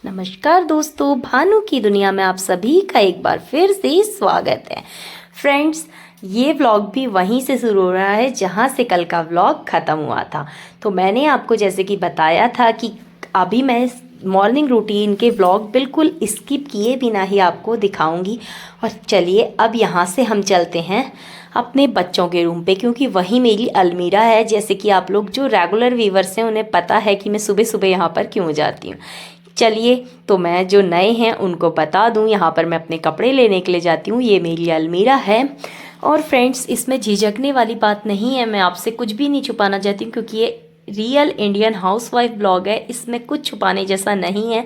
नमस्कार दोस्तों, भानु की दुनिया में आप सभी का एक बार फिर से स्वागत है। फ्रेंड्स, ये व्लॉग भी वहीं से शुरू हो रहा है जहाँ से कल का व्लॉग ख़त्म हुआ था। तो मैंने आपको जैसे कि बताया था कि अभी मैं मॉर्निंग रूटीन के व्लॉग बिल्कुल स्किप किए बिना ही आपको दिखाऊंगी। और चलिए अब यहाँ से हम चलते हैं अपने बच्चों के रूम पे, क्योंकि वही मेरी अलमीरा है। जैसे कि आप लोग जो रेगुलर व्यूवर्स हैं उन्हें पता है कि मैं सुबह सुबह यहाँ पर क्यों जाती हूँ। चलिए, तो मैं जो नए हैं उनको बता दूं, यहाँ पर मैं अपने कपड़े लेने के लिए जाती हूँ। ये मेरी अलमीरा है। और फ्रेंड्स, इसमें झिझकने वाली बात नहीं है, मैं आपसे कुछ भी नहीं छुपाना चाहती हूँ, क्योंकि ये रियल इंडियन हाउसवाइफ ब्लॉग है। इसमें कुछ छुपाने जैसा नहीं है,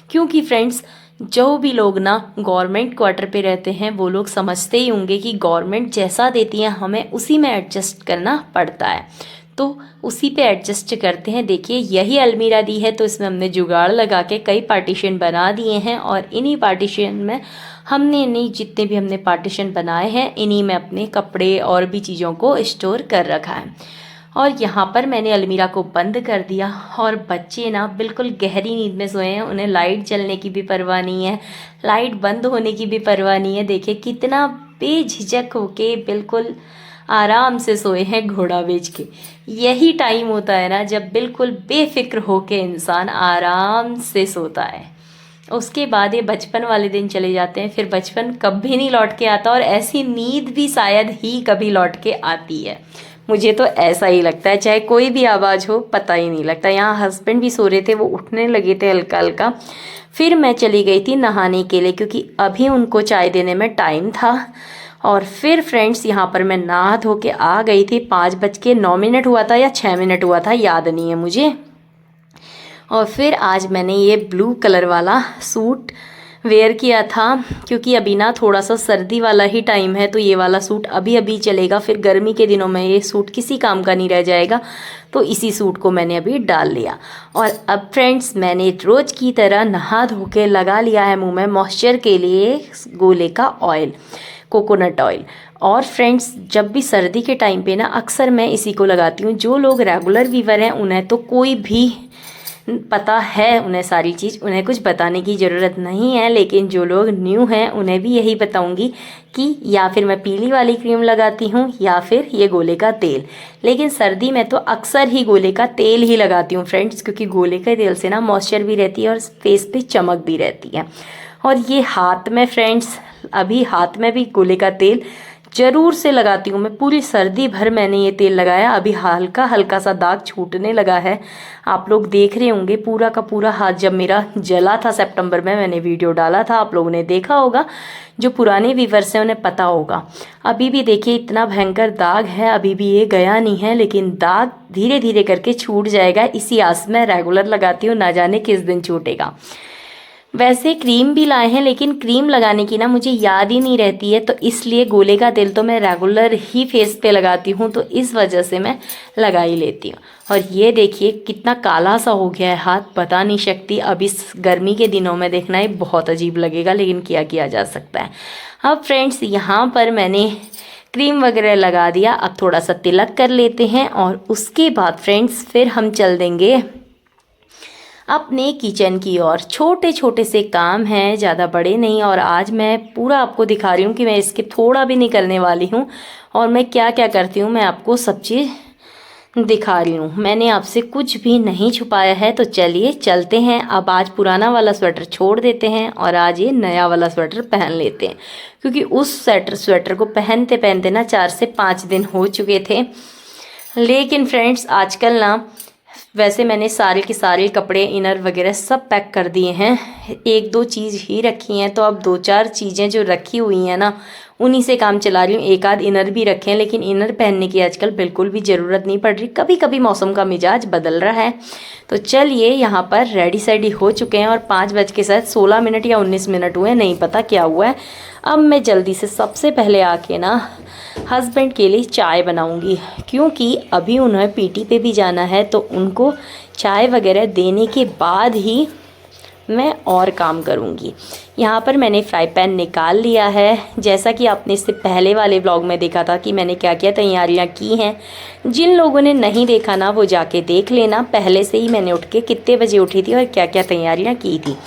क्योंकि फ्रेंड्स जो भी लोग ना गवर्नमेंट क्वार्टर पे रहते हैं वो लोग समझते ही होंगे कि गवर्नमेंट जैसा देती है हमें उसी में एडजस्ट करना पड़ता है, तो उसी पे एडजस्ट करते हैं। देखिए, यही अलमीरा दी है तो इसमें हमने जुगाड़ लगा के कई पार्टीशन बना दिए हैं, और इन्हीं पार्टीशन में जितने भी हमने पार्टीशन बनाए हैं इन्हीं में अपने कपड़े और भी चीज़ों को स्टोर कर रखा है। और यहाँ पर मैंने अलमीरा को बंद कर दिया, और बच्चे ना बिल्कुल गहरी नींद में सोए हैं। उन्हें लाइट जलने की भी परवाह नहीं है, लाइट बंद होने की भी परवाह नहीं है। देखिए कितना बेझिझक होके बिल्कुल आराम से सोए हैं घोड़ा बेच के। यही टाइम होता है ना जब बिल्कुल बेफिक्र होके इंसान आराम से सोता है। उसके बाद ये बचपन वाले दिन चले जाते हैं, फिर बचपन कभी नहीं लौट के आता, और ऐसी नींद भी शायद ही कभी लौट के आती है। मुझे तो ऐसा ही लगता है, चाहे कोई भी आवाज़ हो पता ही नहीं लगता। यहाँ हस्बैंड भी सो रहे थे, वो उठने लगे थे हल्का हल्का। फिर मैं चली गई थी नहाने के लिए, क्योंकि अभी उनको चाय देने में टाइम था। और फिर फ्रेंड्स यहाँ पर मैं नहा धो के आ गई थी। 5:09 हुआ था या 6 मिनट हुआ था, याद नहीं है मुझे। और फिर आज मैंने ये ब्लू कलर वाला सूट वेयर किया था, क्योंकि अभी ना थोड़ा सा सर्दी वाला ही टाइम है, तो ये वाला सूट अभी अभी चलेगा। फिर गर्मी के दिनों में ये सूट किसी काम का नहीं रह जाएगा, तो इसी सूट को मैंने अभी डाल लिया। और अब फ्रेंड्स, मैंने रोज़ की तरह नहा धो के लगा लिया है मुंह में मॉइस्चर के लिए गोले का ऑयल, कोकोनट ऑयल। और फ्रेंड्स, जब भी सर्दी के टाइम पे ना अक्सर मैं इसी को लगाती हूँ। जो लोग रेगुलर वीवर हैं उन्हें तो कोई भी पता है, उन्हें सारी चीज़, उन्हें कुछ बताने की ज़रूरत नहीं है। लेकिन जो लोग न्यू हैं उन्हें भी यही बताऊंगी कि या फिर मैं पीली वाली क्रीम लगाती हूँ या फिर ये गोले का तेल। लेकिन सर्दी में तो अक्सर ही गोले का तेल ही लगाती हूँ फ्रेंड्स, क्योंकि गोले के तेल से ना मॉइस्चर भी रहती है और फेस पे चमक भी रहती है। और ये हाथ में फ्रेंड्स, अभी हाथ में भी गोले का तेल ज़रूर से लगाती हूँ मैं। पूरी सर्दी भर मैंने ये तेल लगाया। अभी हल्का हल्का सा दाग छूटने लगा है, आप लोग देख रहे होंगे। पूरा का पूरा हाथ जब मेरा जला था सितंबर में, मैंने वीडियो डाला था, आप लोगों ने देखा होगा। जो पुराने व्यूअर्स हैं उन्हें पता होगा। अभी भी देखिए इतना भयंकर दाग है, अभी भी ये गया नहीं है, लेकिन दाग धीरे धीरे करके छूट जाएगा। इसी आस में रेगुलर लगाती हूँ, ना जाने किस दिन छूटेगा। वैसे क्रीम भी लाए हैं, लेकिन क्रीम लगाने की ना मुझे याद ही नहीं रहती है, तो इसलिए गोले का तेल तो मैं रेगुलर ही फेस पे लगाती हूँ, तो इस वजह से मैं लगा ही लेती हूँ। और ये देखिए कितना काला सा हो गया है हाथ, बता नहीं सकती। अब इस गर्मी के दिनों में देखना ही बहुत अजीब लगेगा, लेकिन क्या किया जा सकता है। अब फ्रेंड्स, यहाँ पर मैंने क्रीम वगैरह लगा दिया। अब थोड़ा सा तिलक कर लेते हैं, और उसके बाद फ्रेंड्स फिर हम चल देंगे अपने किचन की ओर। छोटे छोटे से काम हैं, ज़्यादा बड़े नहीं। और आज मैं पूरा आपको दिखा रही हूँ कि मैं इसके थोड़ा भी नहीं करने वाली हूँ, और मैं क्या क्या करती हूँ मैं आपको सब चीज़ दिखा रही हूँ। मैंने आपसे कुछ भी नहीं छुपाया है। तो चलिए चलते हैं। अब आज पुराना वाला स्वेटर छोड़ देते हैं और आज ये नया वाला स्वेटर पहन लेते हैं, क्योंकि उस स्वेटर को पहनते पहनते ना 4 से 5 दिन हो चुके थे। लेकिन फ्रेंड्स, आजकल ना वैसे मैंने सारे के सारे कपड़े, इनर वगैरह सब पैक कर दिए हैं। 1-2 चीज़ ही रखी हैं, तो अब 2-4 चीज़ें जो रखी हुई हैं ना उन्हीं से काम चला रही हूँ। एक आध इनर भी रखे हैं, लेकिन इनर पहनने की आजकल बिल्कुल भी ज़रूरत नहीं पड़ रही। कभी कभी मौसम का मिजाज बदल रहा है। तो चलिए, यहाँ पर रेडी सेडी हो चुके हैं, और 5:16 या 19 मिनट हुए, नहीं पता क्या हुआ है। अब मैं जल्दी से सबसे पहले आके ना हस्बैंड के लिए चाय बनाऊंगी, क्योंकि अभी उन्हें पीटी पे भी जाना है, तो उनको चाय वगैरह देने के बाद ही मैं और काम करूँगी। यहाँ पर मैंने फ्राई पैन निकाल लिया है। जैसा कि आपने इससे पहले वाले व्लॉग में देखा था कि मैंने क्या क्या तैयारियाँ की हैं। जिन लोगों ने नहीं देखा ना वो जाके देख लेना, पहले से ही मैंने उठ के कितने बजे उठी थी और क्या क्या तैयारियाँ की थी।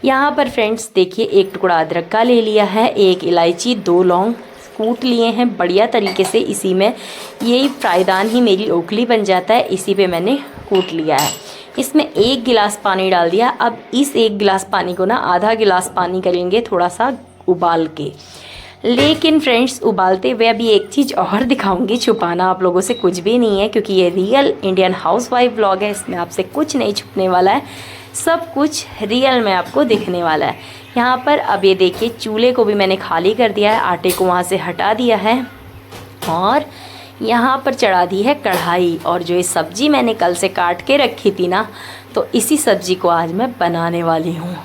यहाँ पर फ्रेंड्स देखिए, एक टुकड़ा अदरक का ले लिया है, एक इलायची, 2 लौंग कूट लिए हैं बढ़िया तरीके से। इसी में यही फ्राईदान ही मेरी ओखली बन जाता है, इसी पे मैंने कूट लिया है। इसमें 1 गिलास पानी डाल दिया। अब इस 1 गिलास पानी को ना आधा गिलास पानी करेंगे थोड़ा सा उबाल के। लेकिन फ्रेंड्स उबालते हुए अभी एक चीज़ और दिखाऊंगी, छुपाना आप लोगों से कुछ भी नहीं है क्योंकि ये रियल इंडियन हाउसवाइफ व्लॉग है। इसमें आपसे कुछ नहीं छुपने वाला है, सब कुछ रियल में आपको दिखने वाला है। यहाँ पर अब ये देखिए, चूल्हे को भी मैंने खाली कर दिया है, आटे को वहाँ से हटा दिया है और यहाँ पर चढ़ा दी है कढ़ाई। और जो ये सब्ज़ी मैंने कल से काट के रखी थी ना, तो इसी सब्ज़ी को आज मैं बनाने वाली हूँ।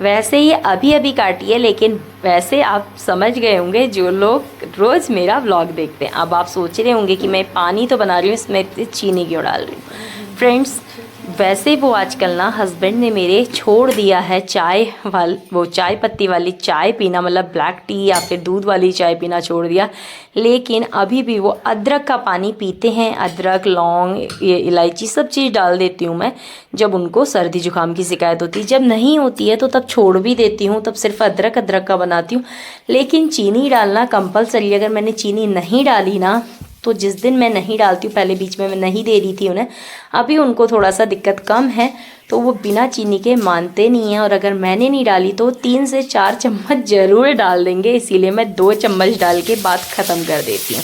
वैसे ही अभी अभी काटी है, लेकिन वैसे आप समझ गए होंगे जो लोग रोज़ मेरा व्लॉग देखते हैं। अब आप सोच रहे होंगे कि मैं पानी तो बना रही हूँ, इसमें इतनी चीनी क्यों डाल रही हूँ। फ्रेंड्स वैसे वो आजकल ना हस्बैंड ने मेरे छोड़ दिया है वो चाय पत्ती वाली चाय पीना, मतलब ब्लैक टी या फिर दूध वाली चाय पीना छोड़ दिया। लेकिन अभी भी वो अदरक का पानी पीते हैं। अदरक, लौंग, ये इलायची सब चीज़ डाल देती हूँ मैं जब उनको सर्दी जुकाम की शिकायत होती है। जब नहीं होती है तो तब छोड़ भी देती हूँ, तब सिर्फ अदरक का बनाती हूँ। लेकिन चीनी डालना कंपलसरी। अगर मैंने चीनी नहीं डाली ना, तो जिस दिन मैं नहीं डालती हूँ, पहले बीच में मैं नहीं दे रही थी उन्हें, अभी उनको थोड़ा सा दिक्कत कम है तो वो बिना चीनी के मानते नहीं हैं। और अगर मैंने नहीं डाली तो 3 से 4 चम्मच ज़रूर डाल देंगे, इसीलिए मैं 2 चम्मच डाल के बात ख़त्म कर देती हूँ।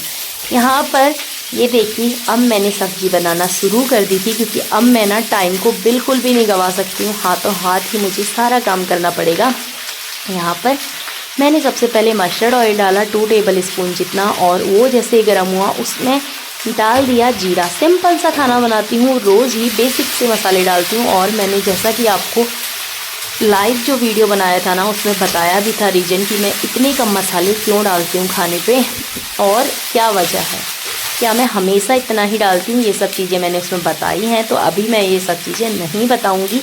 यहाँ पर ये देखिए, अब मैंने सब्ज़ी बनाना शुरू कर दी थी क्योंकि अब मैं ना टाइम को बिल्कुल भी नहीं गंवा सकती हूँ। हाथों हाथ ही मुझे सारा काम करना पड़ेगा। यहाँ पर मैंने सबसे पहले मस्टर्ड ऑयल डाला 2 टेबल स्पून जितना, और वो जैसे गर्म हुआ उसमें डाल दिया जीरा। सिंपल सा खाना बनाती हूँ, रोज़ ही बेसिक से मसाले डालती हूँ। और मैंने जैसा कि आपको लाइव जो वीडियो बनाया था ना, उसमें बताया भी था रीज़न कि मैं इतने कम मसाले क्यों डालती हूँ खाने पे और क्या वजह है, क्या मैं हमेशा इतना ही डालती हूँ। ये सब चीज़ें मैंने उसमें बताई हैं, तो अभी मैं ये सब चीज़ें नहीं बताऊँगी।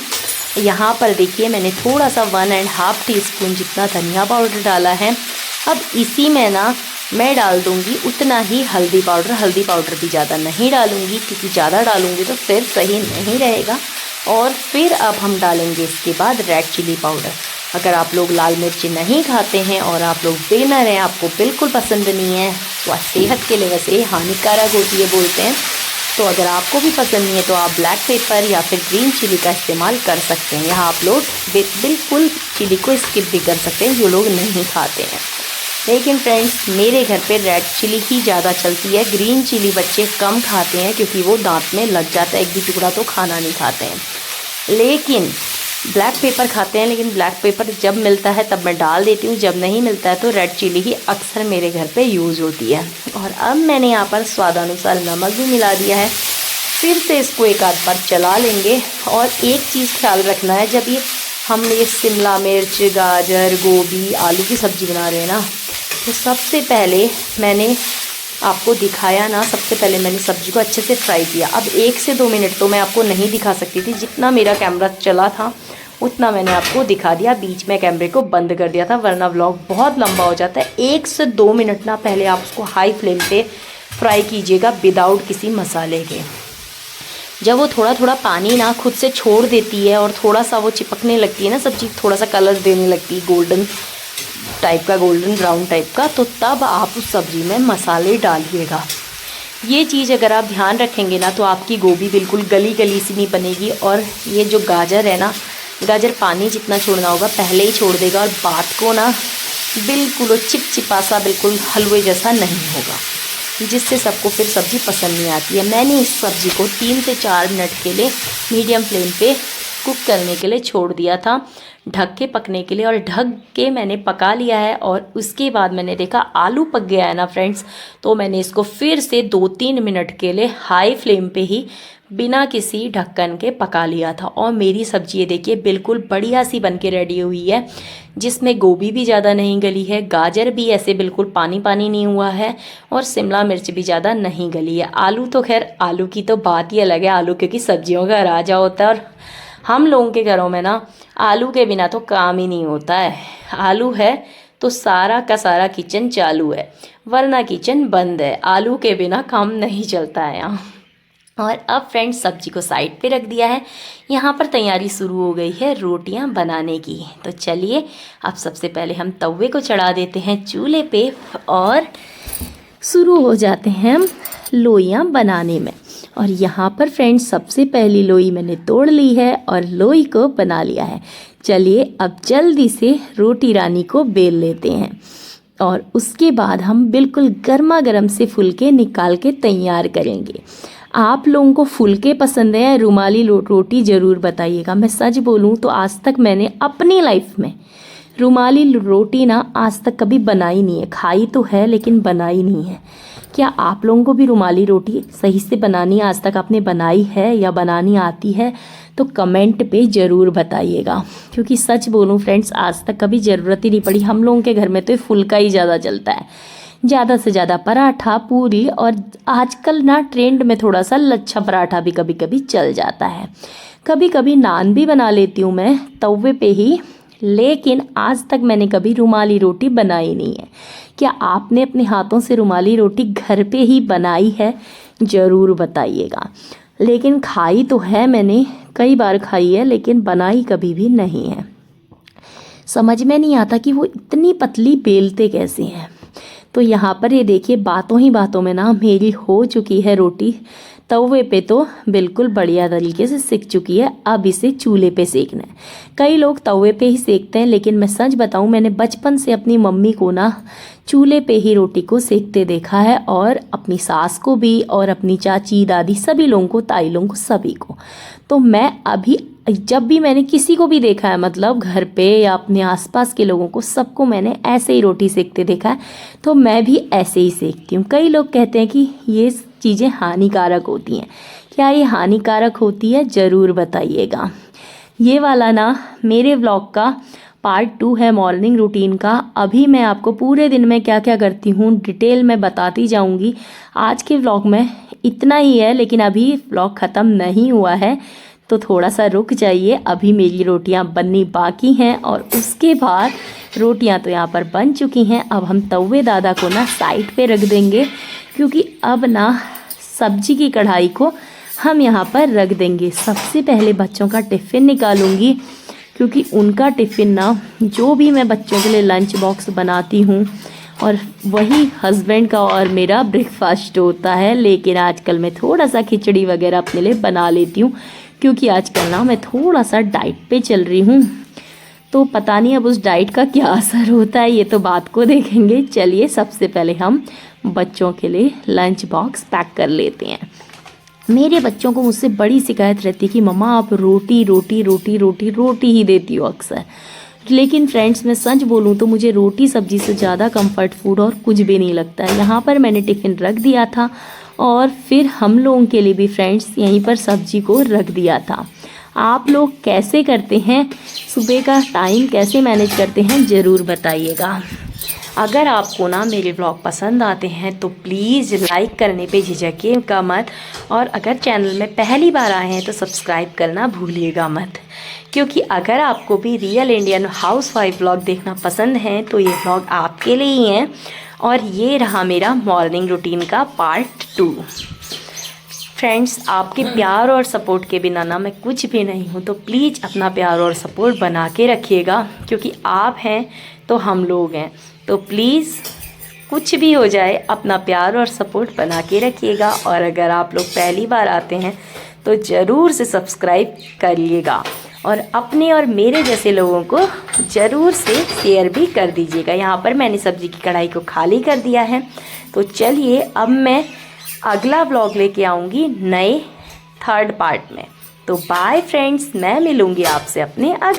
यहाँ पर देखिए, मैंने थोड़ा सा 1.5 टीस्पून जितना धनिया पाउडर डाला है। अब इसी में ना मैं डाल दूँगी उतना ही हल्दी पाउडर। हल्दी पाउडर भी ज़्यादा नहीं डालूँगी क्योंकि ज़्यादा डालूँगी तो फिर सही नहीं रहेगा। और फिर अब हम डालेंगे इसके बाद रेड चिली पाउडर। अगर आप लोग लाल मिर्ची नहीं खाते हैं और आप लोग बिगिनर हैं, आपको बिल्कुल पसंद नहीं है, तो सेहत के लिए वैसे हानिकारक होती है बोलते हैं, तो अगर आपको भी पसंद नहीं है तो आप ब्लैक पेपर या फिर ग्रीन चिली का इस्तेमाल कर सकते हैं। यहाँ आप लोग बिल्कुल चिली को स्किप भी कर सकते हैं जो लोग नहीं खाते हैं। लेकिन फ्रेंड्स मेरे घर पे रेड चिली ही ज़्यादा चलती है। ग्रीन चिली बच्चे कम खाते हैं क्योंकि वो दांत में लग जाता है, एक भी टुकड़ा तो खाना नहीं खाते हैं। लेकिन ब्लैक पेपर खाते हैं, लेकिन ब्लैक पेपर जब मिलता है तब मैं डाल देती हूँ, जब नहीं मिलता है तो रेड चिली ही अक्सर मेरे घर पे यूज़ होती है। और अब मैंने यहाँ पर स्वादानुसार नमक भी मिला दिया है। फिर से इसको एक आध बार चला लेंगे। और एक चीज़ ख्याल रखना है, जब हम ये शिमला मिर्च, गाजर, गोभी, आलू की सब्ज़ी बना रहे हैं ना, तो सबसे पहले मैंने आपको दिखाया ना, सबसे पहले मैंने सब्ज़ी को अच्छे से फ्राई किया। अब 1 से 2 मिनट तो मैं आपको नहीं दिखा सकती थी, जितना मेरा कैमरा चला था उतना मैंने आपको दिखा दिया। बीच में कैमरे को बंद कर दिया था, वरना व्लॉग बहुत लंबा हो जाता है। 1 से 2 मिनट ना पहले आप उसको हाई फ्लेम पे फ्राई कीजिएगा विदाउट किसी मसाले के। जब वो थोड़ा थोड़ा पानी ना खुद से छोड़ देती है और थोड़ा सा वो चिपकने लगती है ना सब्ज़ी, थोड़ा सा कलर देने लगती है गोल्डन टाइप का, गोल्डन ब्राउन टाइप का, तो तब आप उस सब्ज़ी में मसाले डालिएगा। ये चीज़ अगर आप ध्यान रखेंगे ना तो आपकी गोभी बिल्कुल गली गली सी नहीं बनेगी। और ये जो गाजर है ना, गाजर पानी जितना छोड़ना होगा पहले ही छोड़ देगा और बात को ना बिल्कुल चिपचिपा सा, बिल्कुल हलवे जैसा नहीं होगा, जिससे सबको फिर सब्ज़ी पसंद नहीं आती है। मैंने इस सब्ज़ी को 3 से 4 मिनट के लिए मीडियम फ्लेम पे कुक करने के लिए छोड़ दिया था, ढक के पकने के लिए, और ढक के मैंने पका लिया है। और उसके बाद मैंने देखा आलू पक गया है ना फ्रेंड्स, तो मैंने इसको फिर से 2-3 मिनट के लिए हाई फ्लेम पे ही बिना किसी ढक्कन के पका लिया था। और मेरी सब्ज़ी ये देखिए बिल्कुल बढ़िया सी बन के रेडी हुई है, जिसमें गोभी भी ज़्यादा नहीं गली है, गाजर भी ऐसे बिल्कुल पानी पानी नहीं हुआ है, और शिमला मिर्च भी ज़्यादा नहीं गली है। आलू तो खैर, आलू की तो बात ही अलग है, आलू क्योंकि सब्जियों का राजा होता है और हम लोगों के घरों में ना आलू के बिना तो काम ही नहीं होता है। आलू है तो सारा का सारा किचन चालू है, वरना किचन बंद है। आलू के बिना काम नहीं चलता है यहाँ। और अब फ्रेंड्स सब्जी को साइड पे रख दिया है। यहाँ पर तैयारी शुरू हो गई है रोटियाँ बनाने की। तो चलिए अब सबसे पहले हम तवे को चढ़ा देते हैं चूल्हे पे और शुरू हो जाते हैं हम लोइयाँ बनाने में। और यहाँ पर फ्रेंड्स सबसे पहली लोई मैंने तोड़ ली है और लोई को बना लिया है। चलिए अब जल्दी से रोटी रानी को बेल लेते हैं और उसके बाद हम बिल्कुल गर्मा गर्म से फुलके निकाल के तैयार करेंगे। आप लोगों को फुलके पसंद है या रुमाली रोटी ज़रूर बताइएगा। मैं सच बोलूँ तो आज तक मैंने अपनी लाइफ में रुमाली रोटी ना आज तक कभी बनाई नहीं है। खाई तो है लेकिन बनाई नहीं है। क्या आप लोगों को भी रुमाली रोटी सही से बनानी आज तक आपने बनाई है या बनानी आती है? तो कमेंट पे ज़रूर बताइएगा, क्योंकि सच बोलूँ फ्रेंड्स आज तक कभी ज़रूरत ही नहीं पड़ी। हम लोगों के घर में तो फुल्का ही ज़्यादा चलता है, ज़्यादा से ज़्यादा पराठा पूरी, और आजकल ना ट्रेंड में थोड़ा सा लच्छा पराठा भी कभी कभी चल जाता है। कभी कभी नान भी बना लेती हूँ मैं तवे पे ही, लेकिन आज तक मैंने कभी रुमाली रोटी बनाई नहीं है। क्या आपने अपने हाथों से रुमाली रोटी घर पे ही बनाई है? ज़रूर बताइएगा। लेकिन खाई तो है, मैंने कई बार खाई है, लेकिन बनाई कभी भी नहीं है। समझ में नहीं आता कि वो इतनी पतली बेलते कैसे हैं। तो यहाँ पर ये देखिए बातों ही बातों में ना मेरी हो चुकी है रोटी तवे पे, तो बिल्कुल बढ़िया तरीके से सिक चुकी है। अब इसे चूल्हे पे सेकना है। कई लोग तवे पे ही सेकते हैं, लेकिन मैं सच बताऊं मैंने बचपन से अपनी मम्मी को ना चूल्हे पे ही रोटी को सेकते देखा है, और अपनी सास को भी और अपनी चाची दादी सभी लोगों को, ताई लोगों को, सभी को। तो मैं अभी जब भी मैंने किसी को भी देखा है, मतलब घर पे या अपने आसपास के लोगों को, सबको मैंने ऐसे ही रोटी सेकते देखा है, तो मैं भी ऐसे ही सेकती हूँ। कई लोग कहते हैं कि ये चीज़ें हानिकारक होती हैं। क्या ये हानिकारक होती है? ज़रूर बताइएगा। ये वाला ना मेरे व्लॉग का पार्ट 2 है मॉर्निंग रूटीन का। अभी मैं आपको पूरे दिन में क्या क्या करती हूँ डिटेल में बताती जाऊँगी। आज के व्लॉग में इतना ही है, लेकिन अभी व्लॉग ख़त्म नहीं हुआ है, तो थोड़ा सा रुक जाइए। अभी मेरी रोटियां बननी बाकी हैं, और उसके बाद रोटियां तो यहाँ पर बन चुकी हैं। अब हम तवे दादा को ना साइड पे रख देंगे, क्योंकि अब ना सब्जी की कढ़ाई को हम यहाँ पर रख देंगे। सबसे पहले बच्चों का टिफ़िन निकालूंगी, क्योंकि उनका टिफ़िन ना जो भी मैं बच्चों के लिए लंच बॉक्स बनाती हूँ, और वही हस्बैंड का और मेरा ब्रेकफास्ट होता है। लेकिन आजकल मैं थोड़ा सा खिचड़ी वगैरह अपने लिए बना लेती हूँ, क्योंकि आजकल ना मैं थोड़ा सा डाइट पे चल रही हूँ। तो पता नहीं अब उस डाइट का क्या असर होता है, ये तो बात को देखेंगे। चलिए सबसे पहले हम बच्चों के लिए लंच बॉक्स पैक कर लेते हैं। मेरे बच्चों को मुझसे बड़ी शिकायत रहती है कि मम्मा आप रोटी रोटी रोटी रोटी रोटी ही देती हो अक्सर। लेकिन फ्रेंड्स मैं सच बोलूँ तो मुझे रोटी सब्जी से ज़्यादा कंफर्ट फूड और कुछ भी नहीं लगता है। यहाँ पर मैंने टिफ़िन रख दिया था, और फिर हम लोगों के लिए भी फ्रेंड्स यहीं पर सब्जी को रख दिया था। आप लोग कैसे करते हैं, सुबह का टाइम कैसे मैनेज करते हैं, ज़रूर बताइएगा। अगर आपको ना मेरे ब्लॉग पसंद आते हैं तो प्लीज़ लाइक करने पे झिझकिएगा मत, और अगर चैनल में पहली बार आए हैं तो सब्सक्राइब करना भूलिएगा मत, क्योंकि अगर आपको भी रियल इंडियन हाउसवाइफ ब्लॉग देखना पसंद है तो ये ब्लॉग आपके लिए ही है। और ये रहा मेरा मॉर्निंग रूटीन का पार्ट 2। फ्रेंड्स आपके प्यार और सपोर्ट के बिना ना मैं कुछ भी नहीं हूँ, तो प्लीज़ अपना प्यार और सपोर्ट बना के रखिएगा, क्योंकि आप हैं तो हम लोग हैं। तो प्लीज़ कुछ भी हो जाए अपना प्यार और सपोर्ट बना के रखिएगा। और अगर आप लोग पहली बार आते हैं तो ज़रूर से सब्सक्राइब करिएगा, और अपने और मेरे जैसे लोगों को ज़रूर से शेयर भी कर दीजिएगा। यहाँ पर मैंने सब्ज़ी की कढ़ाई को खाली कर दिया है। तो चलिए अब मैं अगला व्लॉग लेके आऊँगी नए 3rd पार्ट में। तो बाय फ्रेंड्स, मैं मिलूँगी आपसे अपने